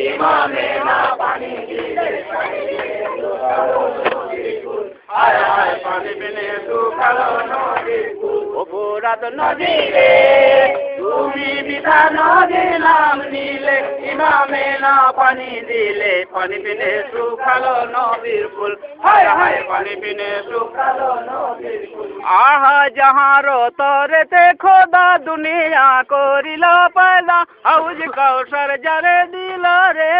ইমামে না পানি দিলে হায় হায় পানি বিনে শুকালো নদীর কূল অপরাধ নদী রে তুমি বিধান দিলাম নিলে ইমামে না পানি দিলে পানি বিনে শুকালো নদীর ফুল হায় হায় পানি বিনে শুকালো নদীর ফুল আহা যাহার তরেতে খোদা দুনিয়া করিল পয়দা হাউজ কৌশর যারে দিল রে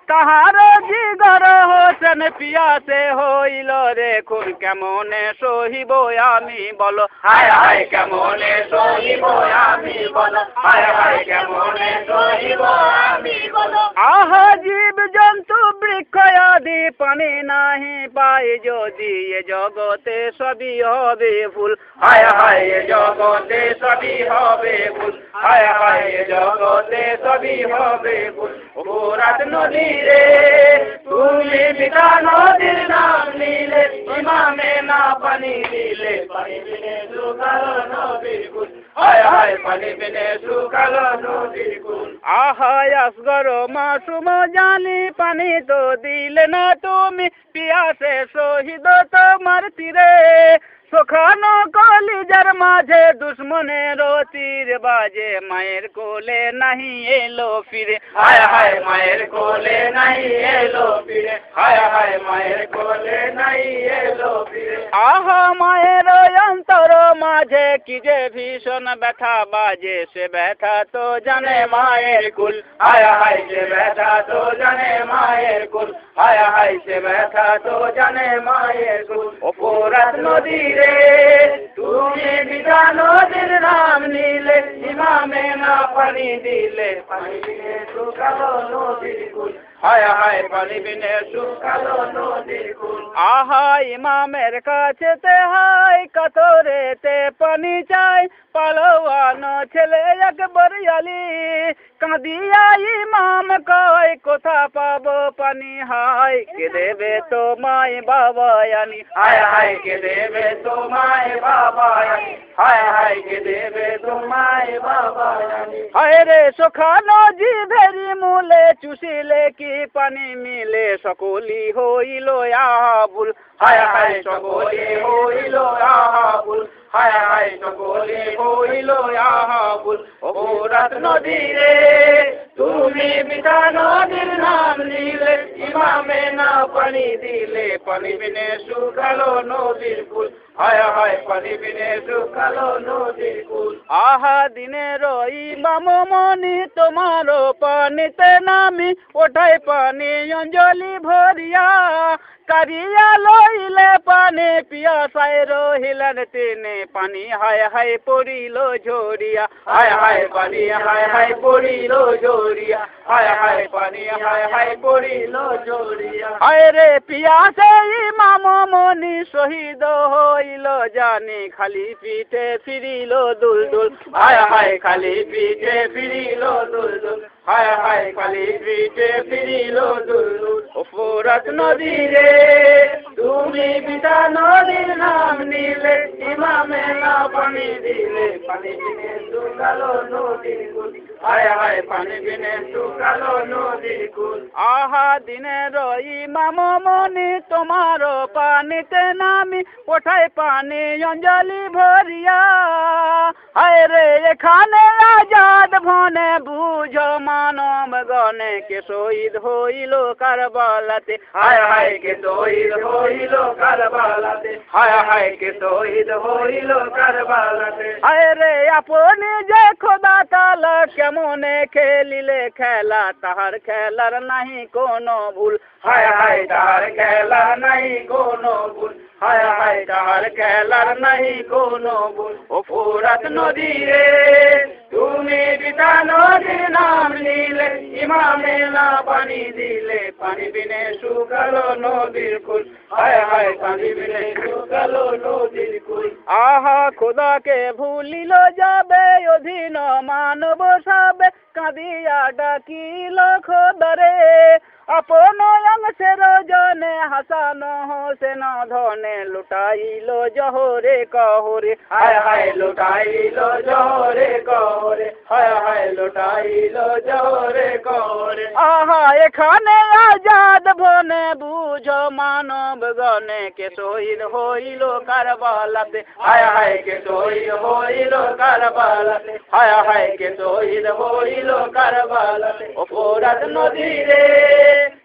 তাহার জিগর হোসেন পিয়াসে হইল রে খুন কেমনে সহিব আমি বলো হায় হায় কেমনে সহিব আমি বলো হায় হায় কেমনে সহিব আমি বলো আহা জীব জন্তু বৃক্ষ আদি পানি নাহি পাই যদি এ জগতে সবই হবে ফুল হায় হায় এ জগতে সবই হবে ফুল হায় হায় এ জগতে সবই হবে ফুল অপরাধ নদী রে তুমি পিতা নদীর নাম নিলে ইমামে না পানি দিলে পানি বিনে শুকালো নদীর কুল হায় হায় পানি বিনে শুকালো নদীর কুল আহায় আসগর মাসুম জানি পানি তো দিলে না তুমি পিয়াসে শহীদ তোমার তীরে সোখানো কলিজার মাঝে দুশ্মনের তীর বাজে মায়ের কোলে নাহি এলো ফিরে হায় হায় মায়ের কোলে নাহি এলো ফিরে হায় হায় মায়ের কোলে নাহি এলো ফিরে আহা মায়ের অন্তর মাঝে কি যে ভীষণ ব্যথা বাজে সে ব্যথা তো জানে মায়ের কুল হায় হায় সে ব্যথা তো জানে মায়ের কুল হায় হায় সে ব্যথা তো জানে মায়ের কুল অপরাধ নদী রে তুমি পিতা নদীর নাম নিলে ইমামে না পানি দিলে পানি বিনে শুকালো নদীর কুল হায় হায় পানি বিনে শুকালো নদীর কুল আহা ইমামের কাছেতে হায় কাতরেতে পানি চাই পালোয়ান ছেলে একবার আলী কাঁদিয়া ইমাম কয় কোথা পাবো পানি হায় কে দেবে তোমায় বাবা আনি হায় হায় কে দেবে তোমায় বাবা আনি হায় হায় কে দেবে তোমায় বাবা আনি হায় রে সোখানো জিভেরি মূলে চুষিলে কি পানি মিলে সকলি হইল আবুল হায় হায় সকলি হইল আবুল হায় হায় সকলি হইল আবুল অপরাধ নদী রে তুমি পিতা নদীর নাম নিলে ইমামে না পানি দিলে পানি বিনে শুকালো নদীর কুল হায় হায় পানি বিনে শুকালো নদীর কুল আহা দিনের ইমাম মনি তোমার পানিতে নামি ওঠাই পানি অঞ্জলি ভরিয়া কারিয়া লইলে পানি পিয়াসায় রহিলেন তিনি পানি হায় হায় পড়িল ঝরিয়া হায় হায় পানি হায় হায় পড়িল ঝরিয়া হায় হায় পানি হায় হায় পড়িল ঝরিয়া হায় রে পিয়াসে ইমাম মনি শহীদ হইল জানি খালি পিঠে ফিরিল দুলদুল হায় হায় খালি পিঠে ফিরিল দুলদুল হায় হায় খালি পিঠে ফিরিল দুলদুল অপরাধ নদী রে তুমি পিতা নদীর নাম নিলে ইমামে না পানি দিলে পানি বিনে শুকালো নদীর কুল হায় হায় পানি বিনে শুকালো নদীর কুল আহা দিনের ইমাম মনি তোমার পানিতে নামি ওঠাই পানি অঞ্জলি ভরিয়া হায় রে এখানে আজাদ ভনে বুঝো মানব গণে কে শহীদ হইল কারবালাতে হায় হায় কে শহীদ হইল কারবালাতে হায় হায় কে শহীদ হইল কারবালাতে হায় রে আপনি যে খোদা তাআলা কেমনে খেলিলে খেলা তাহার খেলার নাহি কোনো ভুল হায় হায় তাহার খেলা নাহি কোনো ভুল হায় হায় তাহার খেলার নাহি কোনো ভুল অপরাধ নদী রে তুমি পিতা নদীর নাম নিলে ইমামে না পানি দিলে পানি বিনে শুকালো নদীর কুল হায় হায় পানি বিনে শুকালো নদীর কুল আহা খোদাকে ভুলিল যাবে অধীন মানব সবে কাঁদিয়া ডাকিল খোদারে আপন অংশের জনে হাসান হোসেন ধনে লুটাইল জহরে কহরে হায় হায় লুটাইল জহরে কহরে হায় হায় লুটাইল জহরে কহরে আহা এখানে আজাদ বনে বুঝ মানব গণে কে শহীদ হইল কারবালাতে হায় হায় কে শহীদ হইল কারবালাতে হায় হায় কে শহীদ হইল কারবালাতে ও ফোরাত নদী রে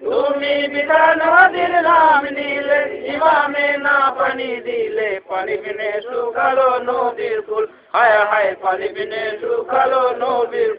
তুমি বিধান নদীর নাম নিলে ইমামে না পানি দিলে পানি বিনে শুকালো নদীর কুল হায় হায় পানি বিনে শুকালো নদীর